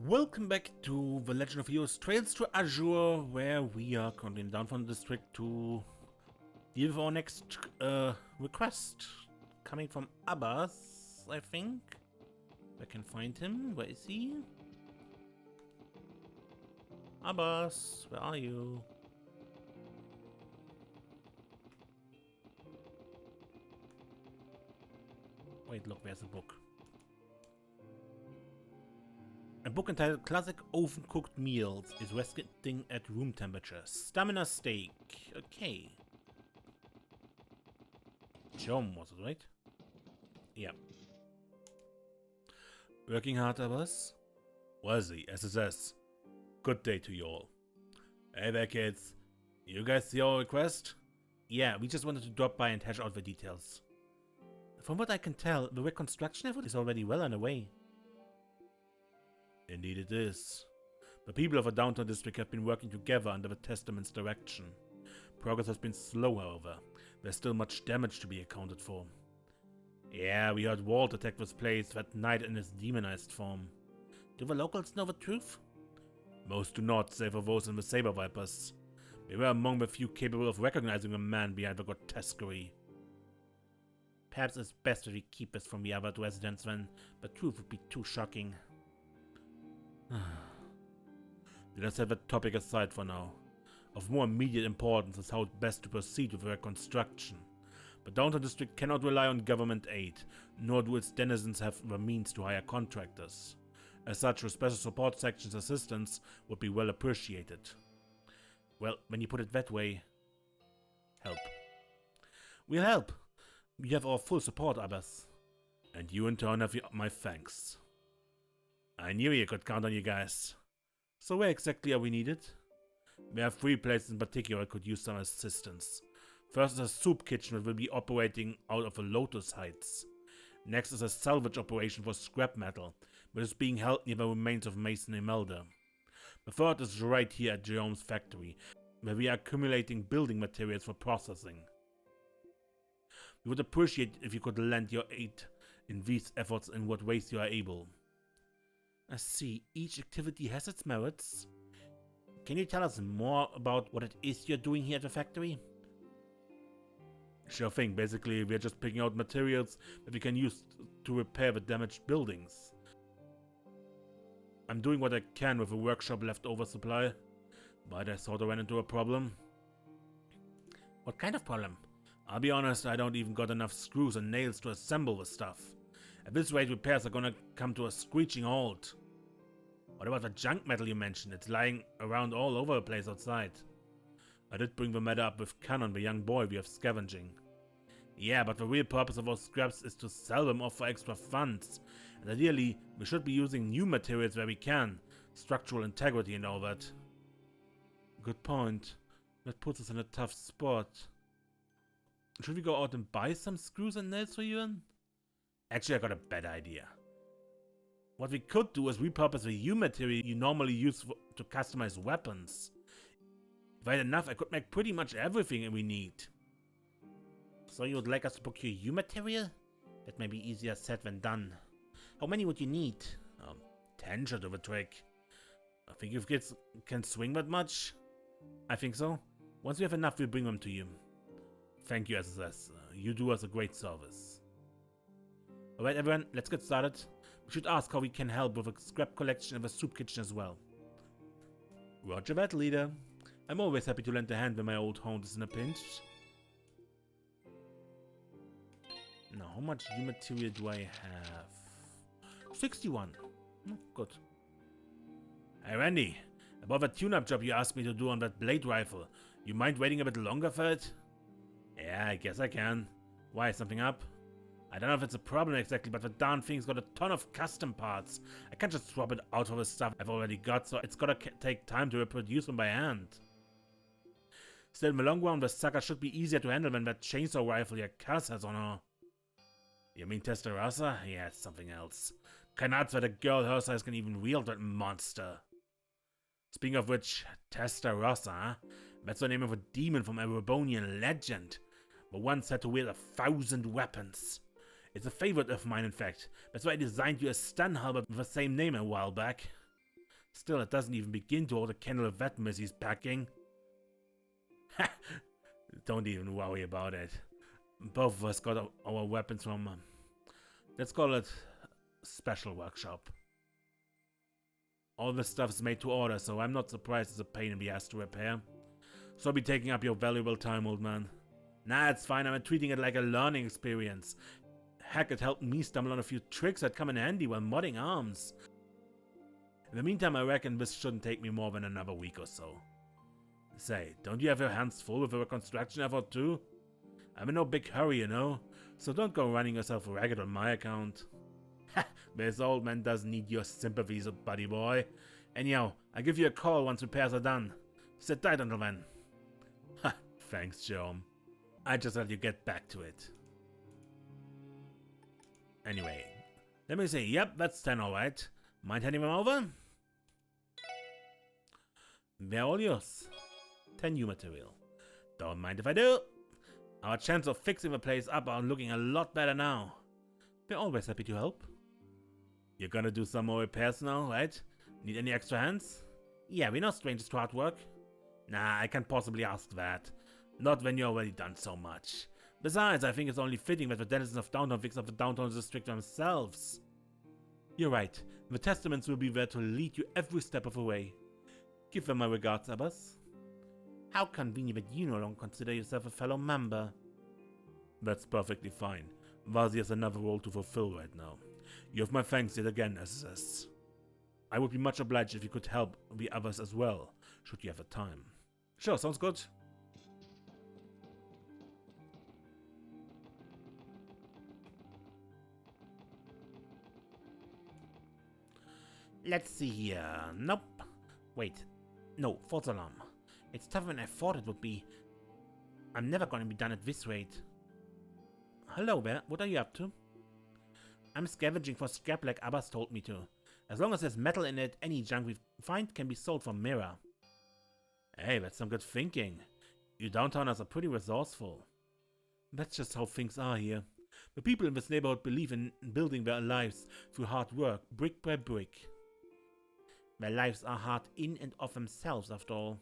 Welcome back to The Legend of Heroes Trails to Azure, where we are currently down from the district to deal with our next request. Coming from Abbas, I think. If I can find him. Where is he? Abbas, where are you? Wait, look, where's the book? A book entitled Classic Oven-Cooked Meals is resting at room temperature. Stamina steak. Okay. Jom was it, right? Yeah. Working hard, Abbas? Worthy, SSS. Good day to you all. Hey there, kids. You guys see our request? Yeah, we just wanted to drop by and hash out the details. From what I can tell, the reconstruction effort is already well underway. Indeed it is. The people of the downtown district have been working together under the Testament's direction. Progress has been slow, however. There's still much damage to be accounted for. Yeah, we heard Walt attacked this place that night in his demonized form. Do the locals know the truth? Most do not, save for those in the Saber Vipers. They were among the few capable of recognizing the man behind the grotesquerie. Perhaps it's best that we keep this from the other residents then. The truth would be too shocking. Let us set that topic aside for now. Of more immediate importance is how best to proceed with reconstruction. The downtown district cannot rely on government aid, nor do its denizens have the means to hire contractors. As such, a special support section's assistance would be well appreciated. Well, when you put it that way, help. We'll help. You have our full support, Abbas. And you in turn have my thanks. I knew you could count on you guys. So where exactly are we needed? There are 3 places in particular that could use some assistance. First is a soup kitchen that will be operating out of the Lotus Heights. Next is a salvage operation for scrap metal, which is being held near the remains of Mason Imelda. The third is right here at Jerome's factory, where we are accumulating building materials for processing. We would appreciate if you could lend your aid in these efforts in what ways you are able. I see, each activity has its merits. Can you tell us more about what it is you're doing here at the factory? Sure thing, basically we're just picking out materials that we can use to repair the damaged buildings. I'm doing what I can with the workshop leftover supply, but I sort of ran into a problem. What kind of problem? I'll be honest, I don't even got enough screws and nails to assemble the stuff. At this rate, repairs are gonna come to a screeching halt. What about the junk metal you mentioned? It's lying around all over the place outside. I did bring the matter up with Cannon, the young boy we have scavenging. Yeah, but the real purpose of those scraps is to sell them off for extra funds. And ideally, we should be using new materials where we can. Structural integrity and all that. Good point. That puts us in a tough spot. Should we go out and buy some screws and nails for you then? Actually, I got a better idea. What we could do is repurpose the U material you normally use to customize weapons. If I had enough, I could make pretty much everything we need. So you would like us to procure U material? That may be easier said than done. How many would you need? 10 should do the trick. I think you kids can swing that much? I think so. Once we have enough, we'll bring them to you. Thank you, SSS. You do us a great service. Alright everyone, let's get started. We should ask how we can help with a scrap collection and the soup kitchen as well. Roger that, leader. I'm always happy to lend a hand when my old hound is in a pinch. Now, how much U material do I have? 61. Good. Hey Randy, about that tune-up job you asked me to do on that blade rifle. You mind waiting a bit longer for it? Yeah, I guess I can. Why, something up? I don't know if it's a problem exactly, but the darn thing's got a ton of custom parts. I can't just swap it out for the stuff I've already got, so it's gotta take time to reproduce them by hand. Still, in the long run, the sucker should be easier to handle than that chainsaw rifle your cuss has on her. You mean Testarossa? Yeah, it's something else. Can't that a girl her size can even wield that monster. Speaking of which, Testarossa, huh? That's the name of a demon from Erebonian legend. But once had to wield 1,000 weapons. It's a favorite of mine, in fact. That's why I designed you a stun halberd with the same name a while back. Still, it doesn't even begin to hold a candle of that mess he's packing. Don't even worry about it. Both of us got our weapons from, let's call it, special workshop. All this stuff is made to order, so I'm not surprised it's a pain in the ass to repair. So I'll be taking up your valuable time, old man. Nah, it's fine, I'm treating it like a learning experience. Heck, it helped me stumble on a few tricks that come in handy while modding arms. In the meantime, I reckon this shouldn't take me more than another week or so. Say, don't you have your hands full with the reconstruction effort too? I'm in no big hurry, you know, so don't go running yourself ragged on my account. Ha! This old man doesn't need your sympathies, buddy boy. Anyhow, I'll give you a call once repairs are done. Sit tight until then. Ha! Thanks, Jerome. I just let you get back to it. Anyway, let me see. Yep, that's 10 alright. Mind handing them over? They're all yours. 10 new material. Don't mind if I do. Our chance of fixing the place up are looking a lot better now. We're always happy to help. You're gonna do some more repairs now, right? Need any extra hands? Yeah, we're not strangers to hard work. Nah, I can't possibly ask that. Not when you've already done so much. Besides, I think it's only fitting that the denizens of downtown fix up the downtown district themselves. You're right. The testaments will be there to lead you every step of the way. Give them my regards, Abbas. How convenient that you no longer consider yourself a fellow member. That's perfectly fine. Vazi has another role to fulfill right now. You have my thanks yet again, SS. I would be much obliged if you could help the others as well, should you have the time. Sure, sounds good. Let's see here. Nope. Wait. No, false alarm. It's tougher than I thought it would be. I'm never going to be done at this rate. Hello there, what are you up to? I'm scavenging for scrap like Abbas told me to. As long as there's metal in it, any junk we find can be sold for mirror. Hey, that's some good thinking. You downtowners are pretty resourceful. That's just how things are here. The people in this neighborhood believe in building their lives through hard work, brick by brick. Their lives are hard in and of themselves, after all.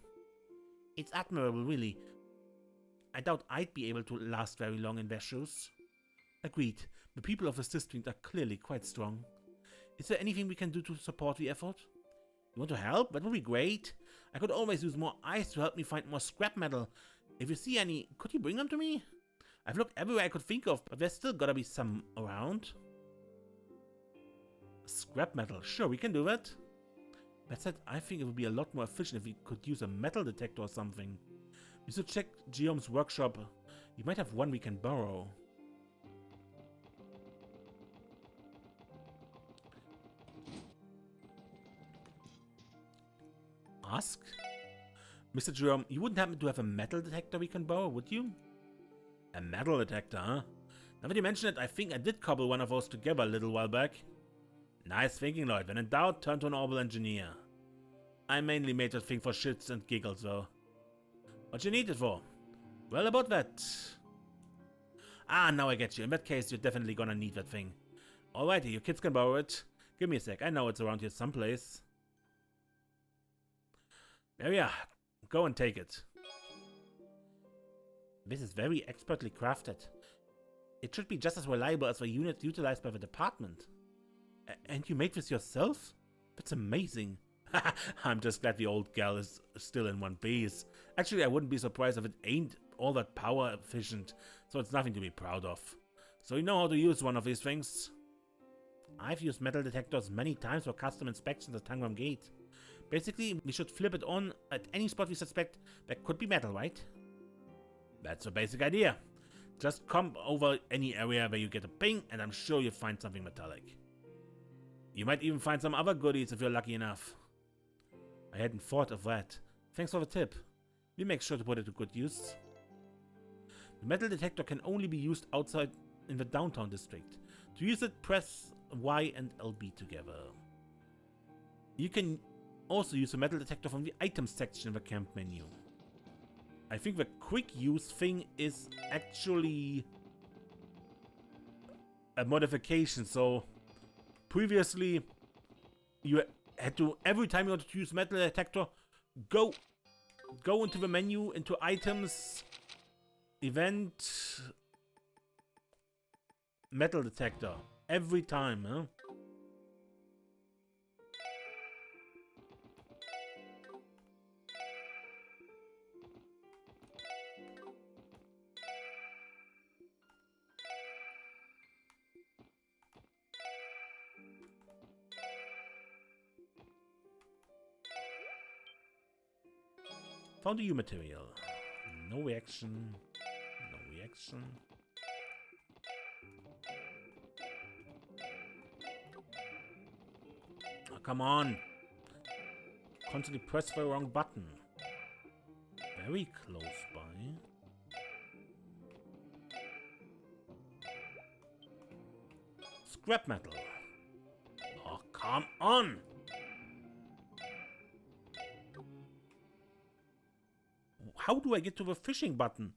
It's admirable, really. I doubt I'd be able to last very long in their shoes. Agreed. The people of this district are clearly quite strong. Is there anything we can do to support the effort? You want to help? That would be great. I could always use more eyes to help me find more scrap metal. If you see any, could you bring them to me? I've looked everywhere I could think of, but there's still gotta be some around. Scrap metal. Sure, we can do that. That said, I think it would be a lot more efficient if we could use a metal detector or something. We should check Geome's workshop. You might have one we can borrow. Ask? Mr. Jerome, you wouldn't happen to have a metal detector we can borrow, would you? A metal detector, huh? Now that you mention it, I think I did cobble one of those together a little while back. Nice thinking, Lloyd. When in doubt, turn to an orbital engineer. I mainly made that thing for shits and giggles, though. What you need it for? Well, about that. Ah, now I get you. In that case, you're definitely gonna need that thing. Alrighty, your kids can borrow it. Give me a sec. I know it's around here someplace. There we are. Go and take it. This is very expertly crafted. It should be just as reliable as the units utilized by the department. And you make this yourself? That's amazing. I'm just glad the old gal is still in one piece. Actually, I wouldn't be surprised if it ain't all that power efficient, so it's nothing to be proud of. So you know how to use one of these things? I've used metal detectors many times for custom inspections at Tangram Gate. Basically, we should flip it on at any spot we suspect that could be metal, right? That's the basic idea. Just come over any area where you get a ping, and I'm sure you'll find something metallic. You might even find some other goodies if you're lucky enough. I hadn't thought of that. Thanks for the tip. We'll make sure to put it to good use. The metal detector can only be used outside in the downtown district. To use it, press Y and LB together. You can also use the metal detector from the items section in the camp menu. I think the quick use thing is actually a modification, so previously you had to, every time you want to use metal detector, go into the menu, into items, event, metal detector. Every time, huh? Found a U material. No reaction. No reaction. Oh, come on. Constantly press the wrong button. Very close by. Scrap metal. Oh, come on. How do I get to the fishing button?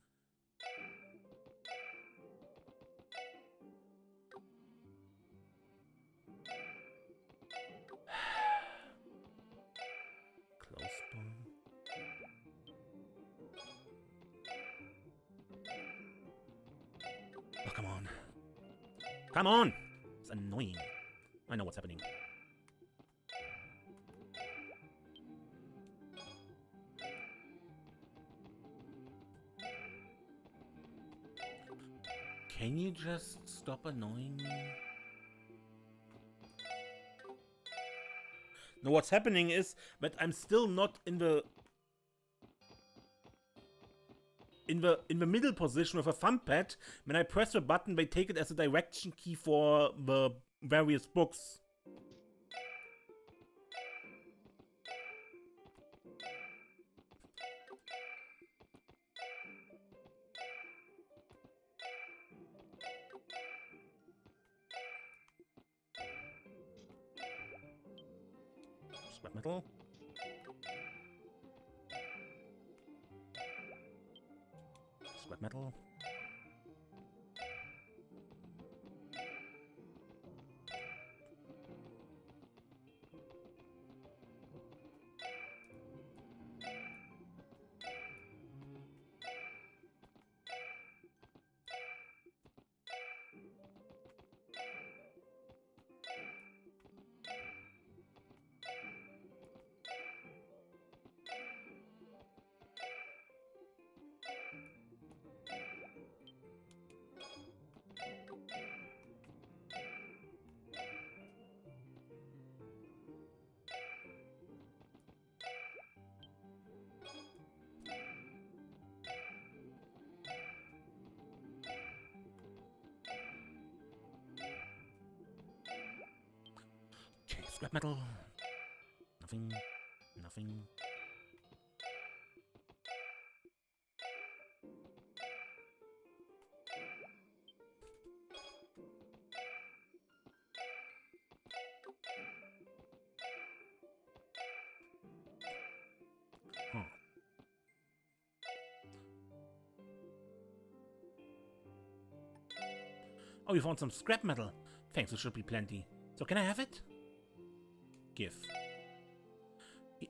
Close by. Oh, come on. Come on! It's annoying. I know what's happening. Can you just stop annoying me? No, what's happening is that I'm still not in the middle position with a thumb pad. When I press the button, they take it as a direction key for the various books. Scrap metal. Scrap metal. Okay, scrap metal. Nothing. Nothing. Huh. Oh, you found some scrap metal. Thanks, there should be plenty. So can I have it? Give.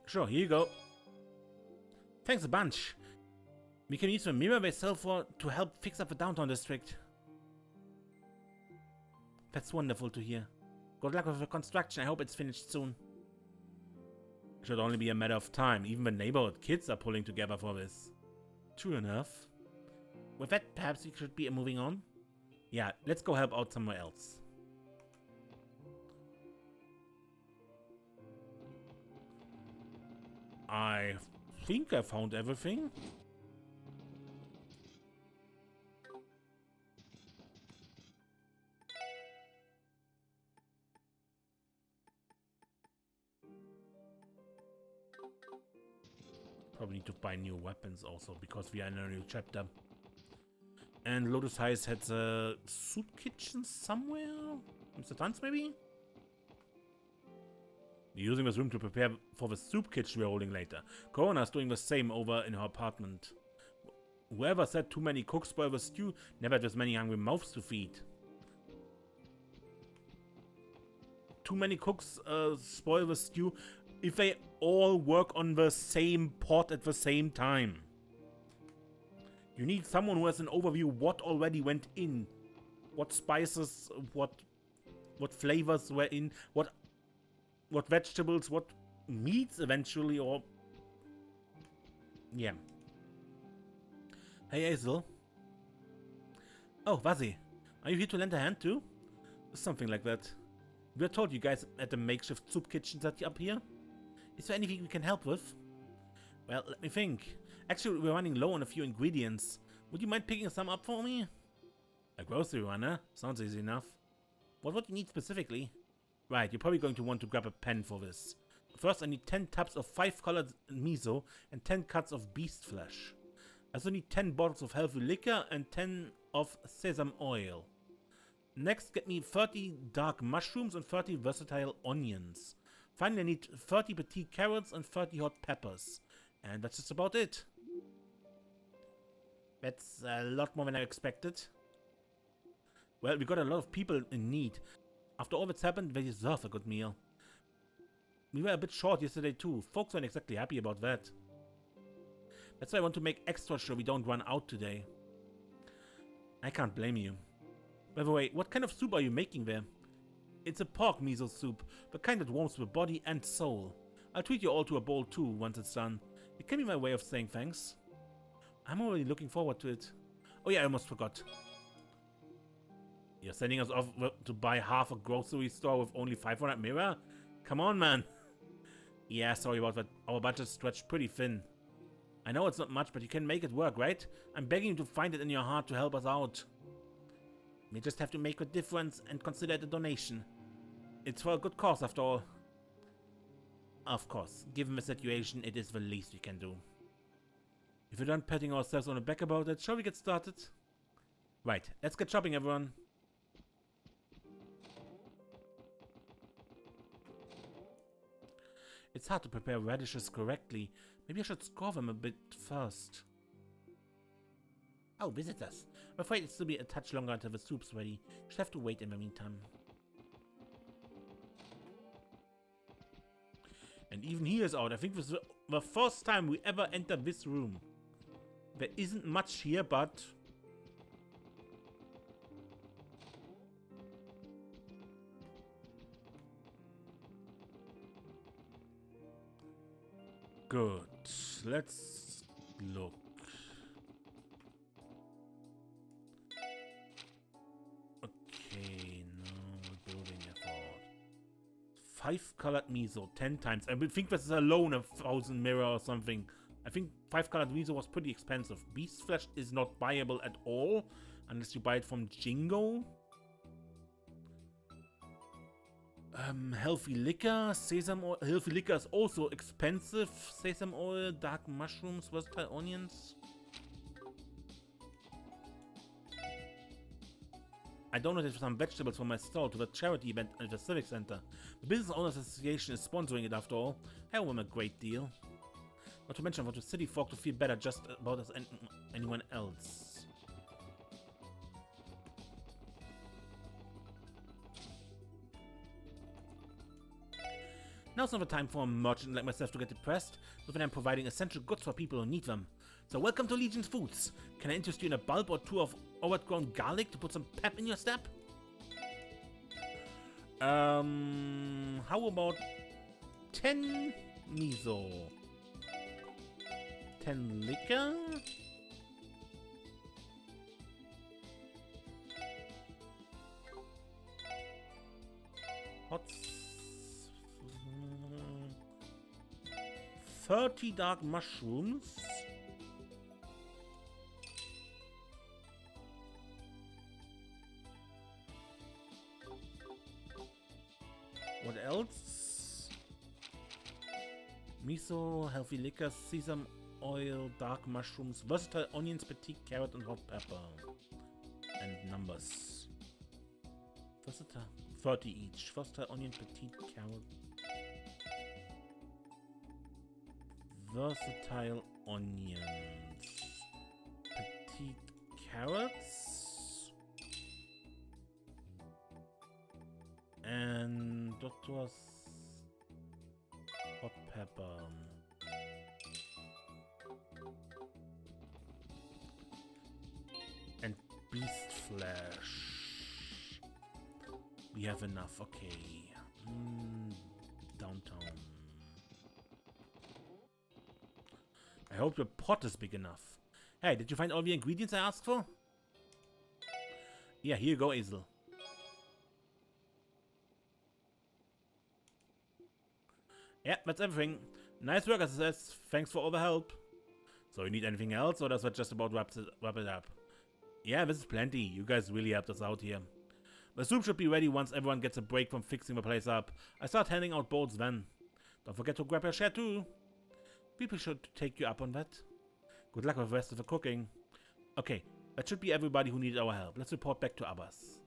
Sure, here you go. Thanks a bunch. We can use the mirror they sell for to help fix up the downtown district. That's wonderful to hear. Good luck with the construction. I hope it's finished soon. It should only be a matter of time. Even the neighborhood kids are pulling together for this. True enough. With that, perhaps we should be moving on? Yeah, let's go help out somewhere else. I think I found everything. Probably need to buy new weapons also, because we are in a new chapter. And Lotus Heights had a soup kitchen somewhere? Mr. Tantz, maybe? We're using this room to prepare for the soup kitchen we're holding later. Corona's doing the same over in her apartment. Whoever said too many cooks spoil the stew never had as many hungry mouths to feed. too many cooks spoil the stew if they all work on the same pot at the same time. You need someone who has an overview what already went in, what spices, what flavors were in, what vegetables, what meats eventually, or yeah. Hey Azel. Oh, Vazi, are you here to lend a hand too? Something like that. We were told you guys at the makeshift soup kitchen set up here. Is there anything we can help with? Well, let me think. Actually, we're running low on a few ingredients. Would you mind picking some up for me? A grocery runner? Sounds easy enough. What would you need specifically? Right, you're probably going to want to grab a pen for this. First, I need 10 tubs of 5-colored miso and 10 cuts of beast flesh. I also need 10 bottles of healthy liquor and 10 of sesame oil. Next, get me 30 dark mushrooms and 30 versatile onions. Finally, I need 30 petite carrots and 30 hot peppers. And that's just about it. That's a lot more than I expected. Well, we got a lot of people in need. After all that's happened, they deserve a good meal. We were a bit short yesterday too. Folks weren't exactly happy about that. That's why I want to make extra sure we don't run out today. I can't blame you. By the way, what kind of soup are you making there? It's a pork miso soup, the kind that warms the body and soul. I'll treat you all to a bowl too once it's done. It can be my way of saying thanks. I'm already looking forward to it. Oh yeah, I almost forgot. You're sending us off to buy half a grocery store with only 500 mirror? Come on, man. Yeah, sorry about that. Our budget stretched pretty thin. I know it's not much, but you can make it work, right? I'm begging you to find it in your heart to help us out. We just have to make a difference and consider it a donation. It's for a good cause, after all. Of course, given the situation, it is the least we can do. If we're done patting ourselves on the back about it, shall we get started? Right, let's get shopping, everyone. It's hard to prepare radishes correctly. Maybe I should score them a bit first. Oh, visitors. I'm afraid it'll still be a touch longer until the soup's ready. Should have to wait in the meantime. And even he is out. I think this is the first time we ever entered this room. There isn't much here, but... good. Let's look. Okay, no building effort. 5-colored miso 10 times. I think this is alone 1,000 mirror or something. I think 5-colored miso was pretty expensive. Beast flesh is not buyable at all unless you buy it from Jingo. Healthy liquor, sesame oil. Healthy liquor is also expensive. Sesame oil, dark mushrooms, versatile onions. I donated some vegetables from my stall to the charity event at the Civic Center. The Business Owners Association is sponsoring it after all. I owe them a great deal. Not to mention I want the city folk to feel better just about as anyone else. Now's not the time for a merchant like myself to get depressed, but when I'm providing essential goods for people who need them. So welcome to Legion's Foods. Can I interest you in a bulb or two of overgrown garlic to put some pep in your step? How about 10 miso? 10 liquor? Hot 30 dark mushrooms. What else? Miso, healthy liquor, sesame oil, dark mushrooms, versatile onions, petite carrot, and hot pepper. And numbers. Versatile 30 each. Versatile onion, petite carrot. Versatile onions. Petite carrots. And that was hot pepper. And beast flesh. We have enough, okay. Downtown. I hope your pot is big enough. Hey, did you find all the ingredients I asked for? Yeah, here you go, Azel. Yeah, that's everything. Nice work, SS. Thanks for all the help. So you need anything else, or does that just about wrap it up? Yeah, this is plenty. You guys really helped us out here. The soup should be ready once everyone gets a break from fixing the place up. I start handing out bowls then. Don't forget to grab your share too. People should take you up on that. Good luck with the rest of the cooking. Okay, that should be everybody who needed our help. Let's report back to Abbas.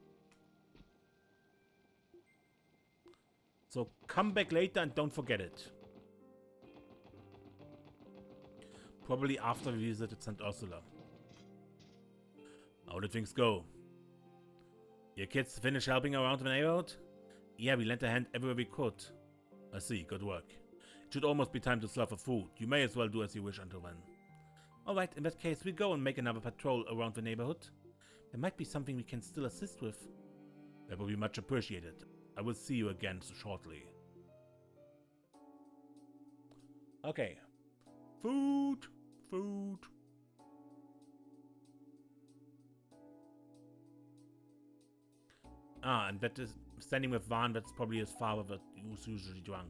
So come back later and don't forget it. Probably after we visited St. Ursula. How did things go? Your kids finished helping around the neighborhood? Yeah, we lent a hand everywhere we could. I see, good work. It should almost be time to serve the food. You may as well do as you wish until then. Alright, in that case, we go and make another patrol around the neighborhood. There might be something we can still assist with. That will be much appreciated. I will see you again shortly. Okay. Food. Food. Ah, and that is standing with Vaughn, that's probably his father that who's usually drunk.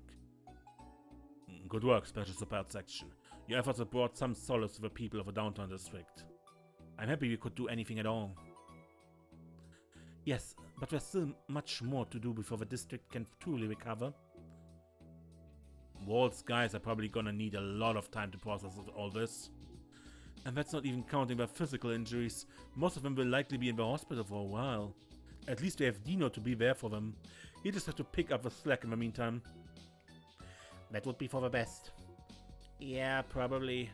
Good work, Special Support Section. Your efforts have brought some solace to the people of the downtown district. I'm happy we could do anything at all. Yes, but there's still much more to do before the district can truly recover. Walt's guys are probably gonna need a lot of time to process all this. And that's not even counting their physical injuries. Most of them will likely be in the hospital for a while. At least they have Dino to be there for them. He just has to pick up the slack in the meantime. That would be for the best. Yeah, probably.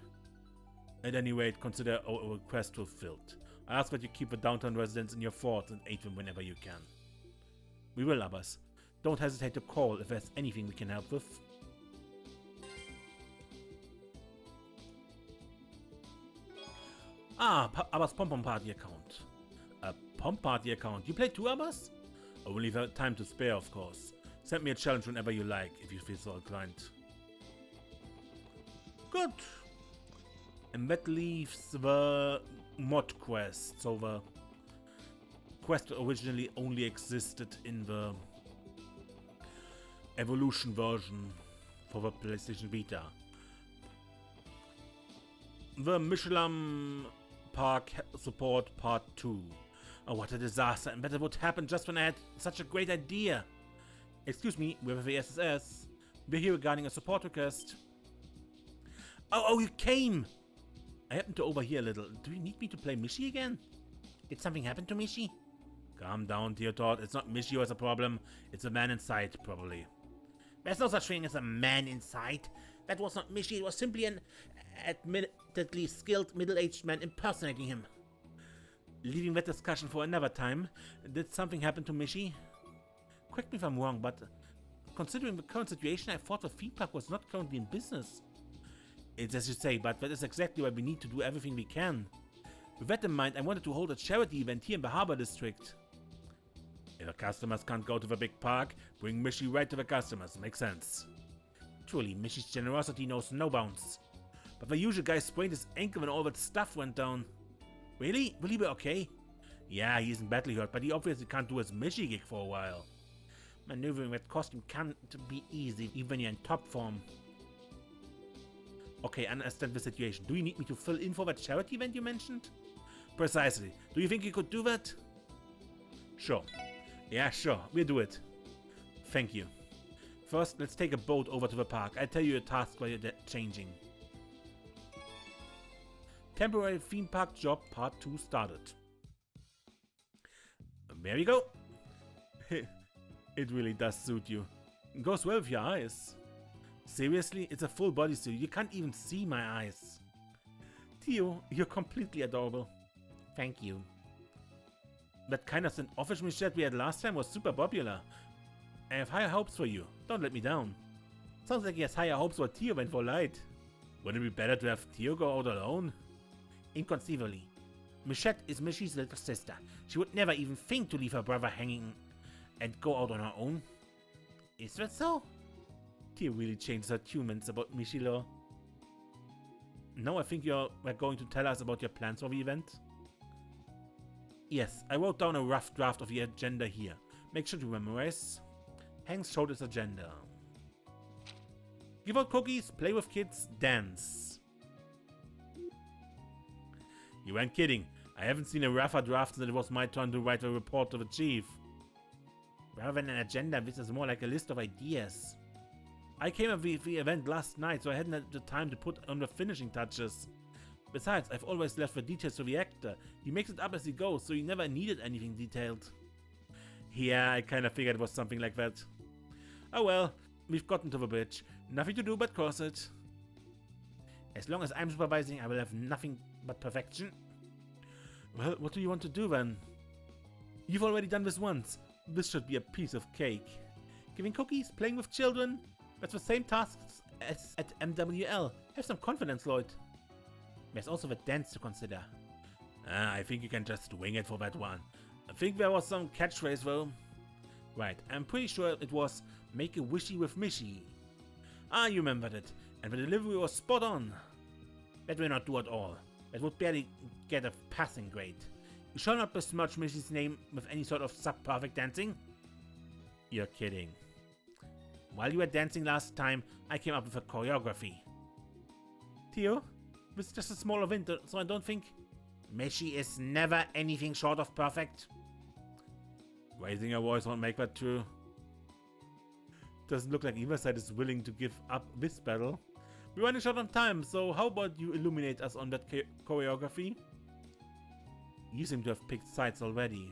At any rate, consider our request fulfilled. I ask that you keep the downtown residents in your thoughts and aid them whenever you can. We will, Abbas. Don't hesitate to call if there's anything we can help with. Ah, Abbas Pom-Pom Party account. A Pom Party account. You play too, Abbas? I will leave time to spare, of course. Send me a challenge whenever you like, if you feel so inclined. Good. And that leaves the mod quest. So the quest originally only existed in the EVOlution version for the PlayStation Vita. The Michelin Park Support Part 2. Oh, what a disaster, and that it would happen just when I had such a great idea. Excuse me, we're with the SSS. We're here regarding a support request. Oh, you came! I happened to overhear a little. Do you need me to play Mishy again? Did something happen to Mishy? Calm down, dear Todd. It's not Mishy who has a problem. It's a man inside, probably. There's no such thing as a man inside. That was not Mishy. It was simply an admittedly skilled middle-aged man impersonating him. Leaving that discussion for another time, did something happen to Mishy? Correct me if I'm wrong, but considering the current situation, I thought the theme park was not currently in business. It's as you say, but that is exactly why we need to do everything we can. With that in mind, I wanted to hold a charity event here in the Harbor District. If the customers can't go to the big park, bring Mishy right to the customers. Makes sense. Truly, Mishy's generosity knows no bounds. But the usual guy sprained his ankle when all that stuff went down. Really? Will he be okay? Yeah, he isn't badly hurt, but he obviously can't do his Mishy gig for a while. Maneuvering that costume can't be easy, even when you're in top form. Okay, I understand the situation. Do you need me to fill in for that charity event you mentioned? Precisely. Do you think you could do that? Sure. Yeah, sure. We'll do it. Thank you. First, let's take a boat over to the park. I'll tell you a task while you're changing. Temporary theme park job part 2 started. There you go. It really does suit you. It goes well with your eyes. Seriously, it's a full bodysuit. You can't even see my eyes. Theo, you're completely adorable. Thank you. That kind of standoffish Michette we had last time was super popular. I have higher hopes for you. Don't let me down. Sounds like he has higher hopes for Tio than for Light. Wouldn't it be better to have Tio go out alone? Inconceivably. Mishy is Mishy's little sister. She would never even think to leave her brother hanging and go out on her own. Is that so? Tio really changed her tunements about Mishy lore. Now I think we're going to tell us about your plans for the event. Yes, I wrote down a rough draft of the agenda here. Make sure to memorize. Hanks showed his agenda. Give out cookies, play with kids, dance. You weren't kidding. I haven't seen a rougher draft since it was my turn to write a report to the chief. Rather than an agenda, this is more like a list of ideas. I came up with the event last night, so I hadn't had the time to put on the finishing touches. Besides, I've always left the details to the actor. He makes it up as he goes, so he never needed anything detailed. Yeah, I kinda figured it was something like that. Oh well, we've gotten to the bridge. Nothing to do but cross it. As long as I'm supervising, I will have nothing but perfection. Well, what do you want to do then? You've already done this once. This should be a piece of cake. Giving cookies, playing with children. That's the same tasks as at MWL. Have some confidence, Lloyd. There's also the dance to consider. I think you can just wing it for that one. I think there was some catchphrase though. Right, I'm pretty sure it was make a wishy with Mishy. You remembered it, and the delivery was spot on. That will not do at all. That would barely get a passing grade. You shall not besmirch Mishy's name with any sort of sub-perfect dancing. You're kidding. While you were dancing last time, I came up with a choreography. Tio, this is just a small event, so I don't think... Mishy is never anything short of perfect. Raising your voice won't make that true. Doesn't look like either side is willing to give up this battle. We're running short on time, so how about you illuminate us on that choreography? You seem to have picked sides already.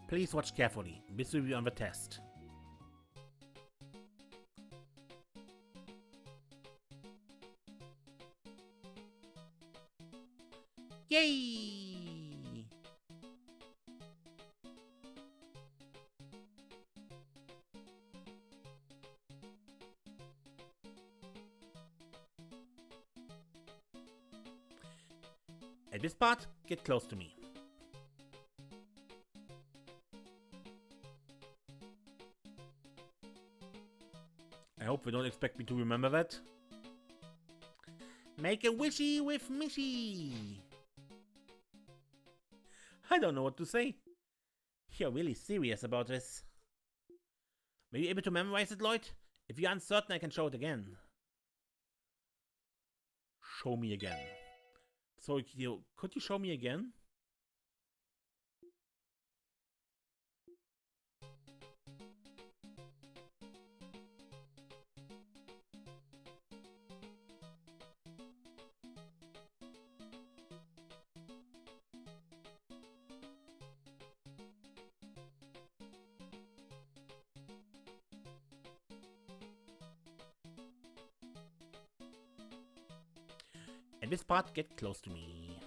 Please watch carefully. This will be on the test. Yay! At this part, get close to me. I hope they don't expect me to remember that. Make a wishy with Mishy. I don't know what to say. You're really serious about this. Were you able to memorize it, Lloyd? If you're uncertain, I can show it again. Show me again. So, could you show me again? At this part, get close to me.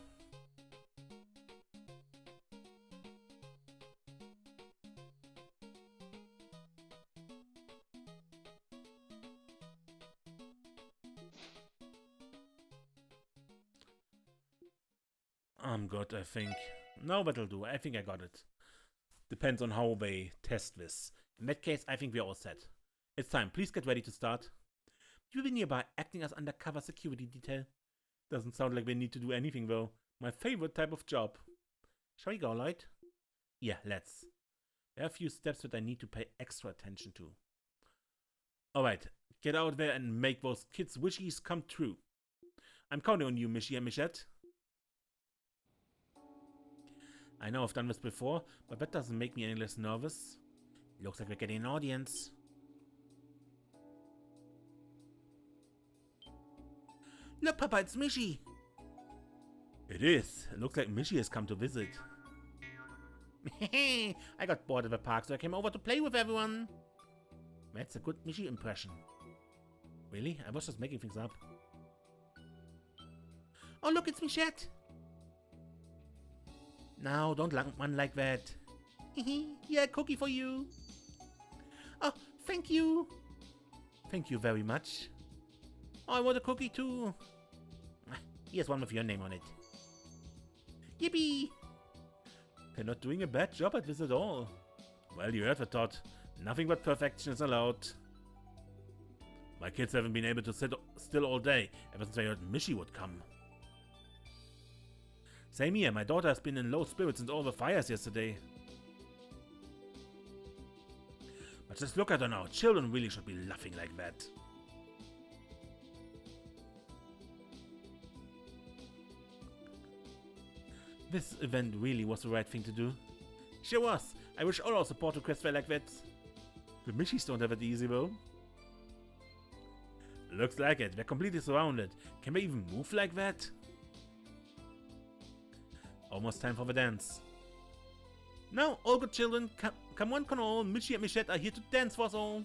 I'm good, I think. No, that'll do. I think I got it. Depends on how they test this. In that case, I think we're all set. It's time. Please get ready to start. You'll be nearby acting as undercover security detail. Doesn't sound like they need to do anything though. My favorite type of job. Shall we go, Lloyd? Yeah, let's. There are a few steps that I need to pay extra attention to. Alright, get out there and make those kids' wishes come true. I'm counting on you, Mishy and Michette. I know I've done this before, but that doesn't make me any less nervous. Looks like we're getting an audience. Look, Papa, it's Mishy! It is. It looks like Mishy has come to visit. I got bored of the park, so I came over to play with everyone. That's a good Mishy impression. Really? I was just making things up. Oh, look, it's Michette! Now, don't run like that. Yeah, cookie for you. Oh, thank you. Thank you very much. Oh, I want a cookie too. Here's one with your name on it. Yippee! They're not doing a bad job at this at all. Well, you heard the thought. Nothing but perfection is allowed. My kids haven't been able to sit still all day ever since I heard Mishy would come. Same here, my daughter has been in low spirits since all the fires yesterday. But just look at her now, children really should be laughing like that. This event really was the right thing to do. Sure was. I wish all our support requests were like that. The Mishys don't have it easy though. Looks like it. They're completely surrounded. Can they even move like that? Almost time for the dance. Now, all good children, come on, come all. Mishy and Michette are here to dance for us all.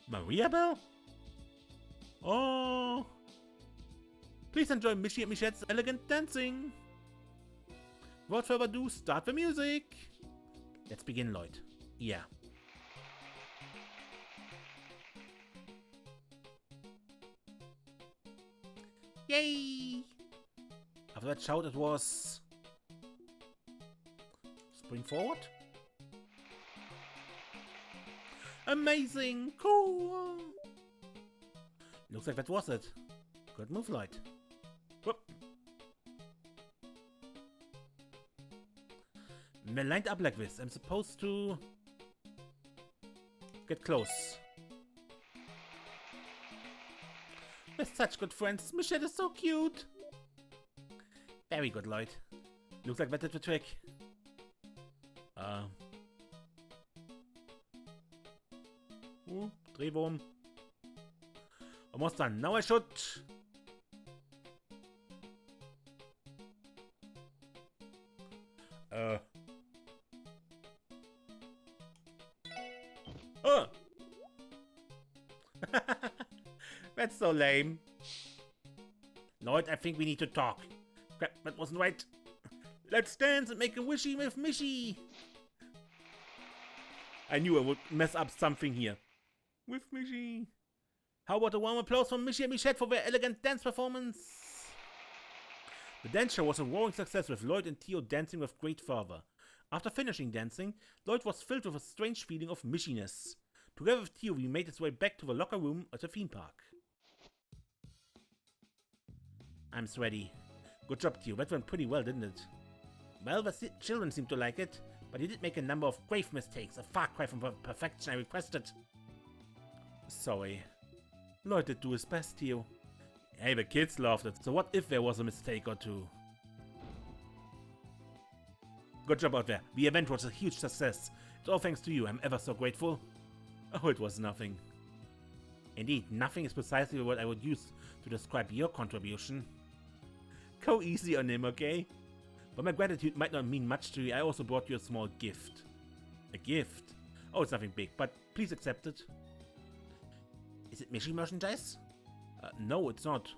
Maria Bell? Oh! Please enjoy Mishy and Michette's elegant dancing. Without further ado, start the music. Let's begin, Lloyd. Yeah. Yay! After that shout, it was... Spring forward? Amazing! Cool! Looks like that was it. Good move, Lloyd. Whoop. They're lined up like this. I'm supposed to... get close. We're such good friends. Michelle is so cute. Very good, Lloyd. Looks like that did the trick. Drehwurm. Almost done. Now I should... Oh! That's so lame. Lloyd, I think we need to talk. Crap, that wasn't right. Let's dance and make a wishy with Mishy. I knew I would mess up something here. With Mishy. How about a warm applause from Mishy and Michette for their elegant dance performance? The dance show was a roaring success with Lloyd and Theo dancing with great fervor. After finishing dancing, Lloyd was filled with a strange feeling of Mishiness. Together with Theo, we made his way back to the locker room at the theme park. I'm sweaty. Good job, Theo. That went pretty well, didn't it? Well, the children seemed to like it, but he did make a number of grave mistakes, a far cry from the perfection I requested. Sorry. Lloyd did do his best, Theo. Hey, the kids loved it, so what if there was a mistake or two? Good job out there. The event was a huge success. It's all thanks to you. I'm ever so grateful. Oh, it was nothing. Indeed, nothing is precisely what I would use to describe your contribution. Go easy on him, okay? But my gratitude might not mean much to you. I also brought you a small gift. A gift? Oh, it's nothing big, but please accept it. Is it Mishy merchandise? No, it's not.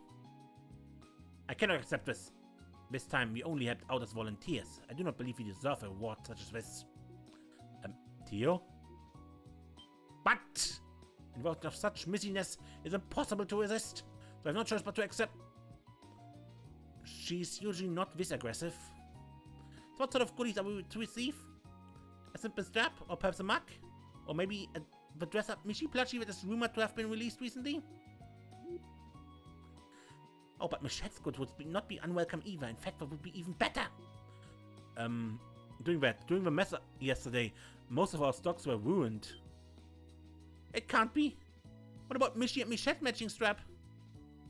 I cannot accept this. This time we only helped out as volunteers. I do not believe we deserve a reward such as this. Theo? But! In words of such missiness, it's impossible to resist. So I have no choice but to accept. She's usually not this aggressive. So what sort of goodies are we to receive? A simple strap? Or perhaps a mug? Or maybe the dress-up Mishy plushie that is rumored to have been released recently? Oh, but Michette's goods would not be unwelcome either. In fact, that would be even better. During the mess yesterday, most of our stocks were ruined. It can't be. What about Mishy and Michette matching strap?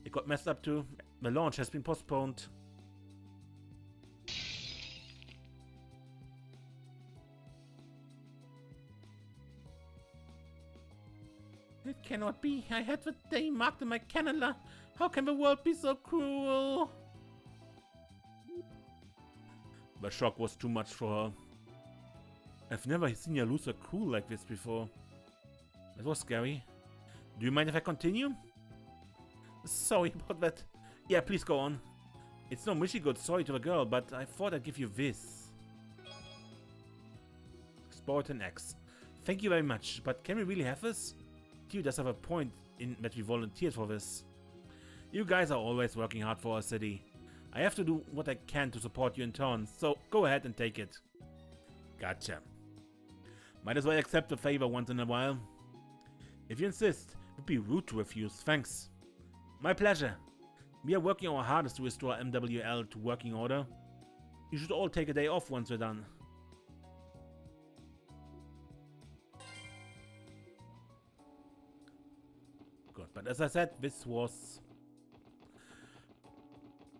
It got messed up too. The launch has been postponed. It cannot be. I had the day marked in my calendar. How can the world be so cruel? The shock was too much for her. I've never seen her lose her cool like this before. That was scary. Do you mind if I continue? Sorry about that. Yeah, please go on. It's no Mishy good, sorry to the girl, but I thought I'd give you this. Spartan X. Thank you very much, but can we really have this? Q does have a point in that we volunteered for this. You guys are always working hard for our city. I have to do what I can to support you in turn, so go ahead and take it. Gotcha. Might as well accept a favor once in a while. If you insist, it would be rude to refuse, thanks. My pleasure. We are working our hardest to restore MWL to working order. You should all take a day off once we're done. Good, but as I said, this was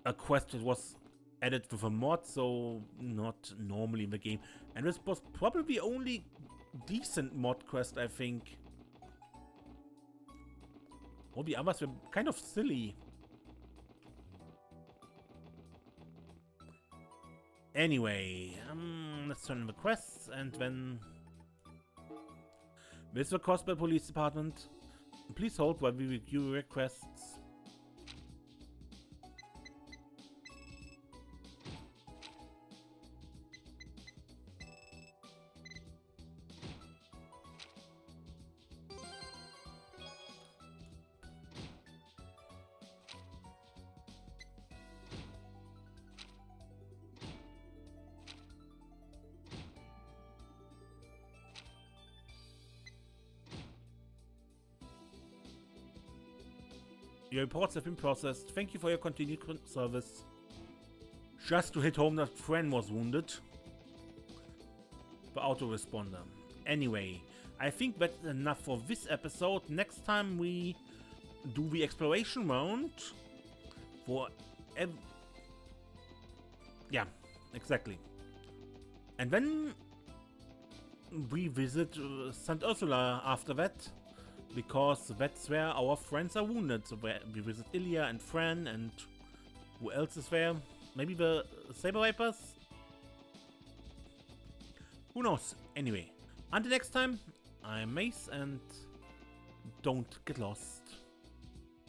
a quest that was added with a mod, so not normally in the game. And this was probably the only decent mod quest, I think. All the others were kind of silly. Anyway, let's turn in the quests, and then with the Cosplay Police Department. Please hold while we review requests. Your reports have been processed. Thank you for your continued service. Just to hit home that Fran was wounded. The autoresponder. Anyway, I think that's enough for this episode. Next time we do the exploration round for yeah, exactly. And then we visit St. Ursula after that, because that's where our friends are wounded. So we visit Ilya and Fran, and who else is there? Maybe the Saber Vipers? Who knows? Anyway, until next time, I'm Mace, and don't get lost.